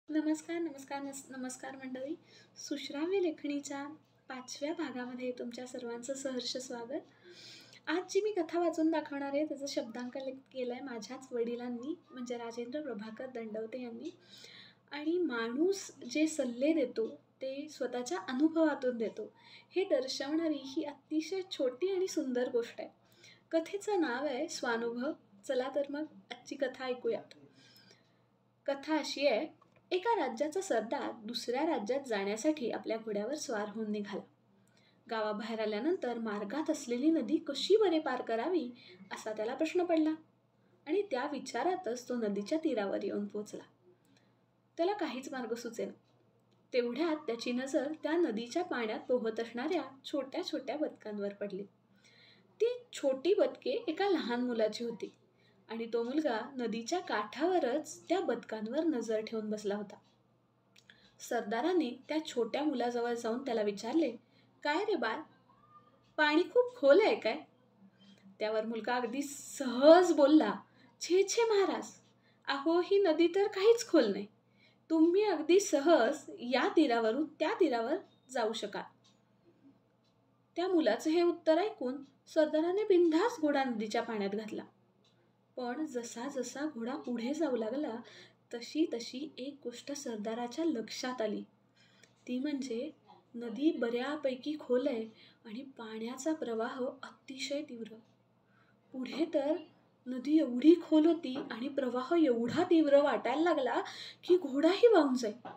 नमस्कार मंडळी. सुश्राव्य लेखणीच्या 5व्या भागामध्ये तुमच्या सर्वांचं सहर्ष स्वागत. आज जी मी कथा वाचून दाखवणार आहे त्याचं शब्दांकन केलं आहे माझ्याच वडिलांनी, म्हणजे राजेंद्र प्रभाकर दंडवते यांनी. आणि माणूस जे सल्ले देतो ते स्वतःच्या अनुभवातून देतो हे दर्शवणारी ही अतिशय छोटी आणि सुंदर गोष्ट आहे. कथेचं नाव आहे स्वानुभव. चला तर मग आजची कथा ऐकूयात. कथा अशी आहे. एका राज्याचा सरदार दुसऱ्या राज्यात जाण्यासाठी आपल्या घोड्यावर स्वार होऊन निघाला. गावाबाहेर आल्यानंतर मार्गात असलेली नदी कशी बरे पार करावी असा त्याला प्रश्न पडला आणि त्या विचारातच तो नदीच्या तीरावर येऊन पोचला. त्याला काहीच मार्ग सुचेना. तेवढ्यात त्याची नजर त्या नदीच्या पाण्यात पोहत असणाऱ्या छोट्या छोट्या बदकांवर पडली. ती छोटी बदके एका लहान मुलाची होती आणि तो मुलगा नदीच्या काठावरच त्या बदकांवर नजर ठेवून बसला होता. सरदाराने त्या छोट्या मुलाजवळ जाऊन त्याला विचारले, "काय रे बाळ, पाणी खूप खोल आहे काय?" त्यावर मुलगा अगदी सहज बोलला, "छे छे महाराज, अहो ही नदी तर काहीच खोल नाही. तुम्ही अगदी सहज या तीरावरून त्या तीरावर जाऊ शकाल." त्या मुलाचं हे उत्तर ऐकून सरदाराने बिनधास्त घोडा नदीच्या पाण्यात घातला. पण जसा जसा घोडा पुढे जाऊ लागला तशी तशी एक गोष्ट सरदाराच्या लक्षात आली. ती म्हणजे नदी बऱ्यापैकी खोल आहे आणि पाण्याचा प्रवाह अतिशय तीव्र. पुढे तर नदी एवढी खोल होती आणि प्रवाह एवढा तीव्र वाटायला लागला की घोडाही वाहून जाईल.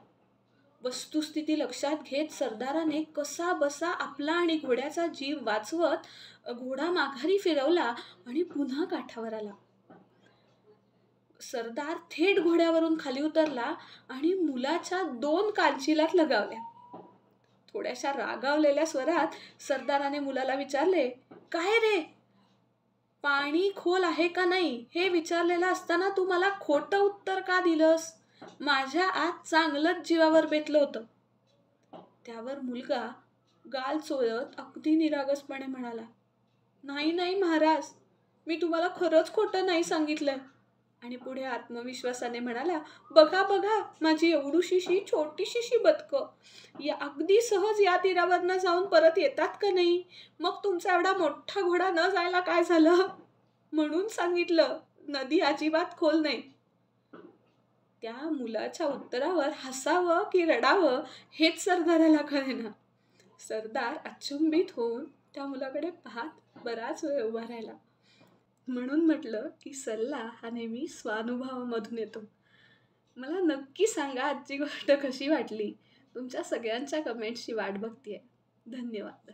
वस्तुस्थिती लक्षात घेत सरदाराने कसा बसा आपला आणि घोड्याचा जीव वाचवत घोडा माघारी फिरवला आणि पुन्हा काठावर आला. सरदार थेट घोड्यावरून खाली उतरला आणि मुलाच्या 2 कानशिलात लगावल्या. थोड्याशा रागावलेल्या स्वरात सरदाराने मुलाला विचारले, "काय रे, पाणी खोल आहे का नाही हे विचारलेलं असताना तू मला खोटं उत्तर का दिलंस? माझ्या आज चांगलंच जीवावर बेतलं होतं." त्यावर मुलगा गाल चोळत अगदी निरागसपणे म्हणाला, "नाही नाही महाराज, मी तुम्हाला खरंच खोटं नाही सांगितलंय." आणि पुढे आत्मविश्वासाने म्हणाला, "बघा बघा, माझी एवढीशी छोटीशी बदकं या अगदी सहज या तीरावरनं जाऊन परत येतात का नाही? मग तुमचा एवढा मोठा घोडा न जायला काय झालं? म्हणून सांगितलं, नदी अजिबात खोल नाही." त्या मुलाच्या उत्तरावर हसावं की रडावं हेच सरदाराला कळेना. सरदार अचंबित होऊन त्या मुलाकडे पाहत बराच वेळ उभा राहिला. म्हणून म्हटलं की सल्ला हा नेहमी स्वानुभवामधून येतो. मला नक्की सांगा आजची गोष्ट कशी वाटली. तुमच्या सगळ्यांच्या कमेंट्सची वाट बघतेय. धन्यवाद.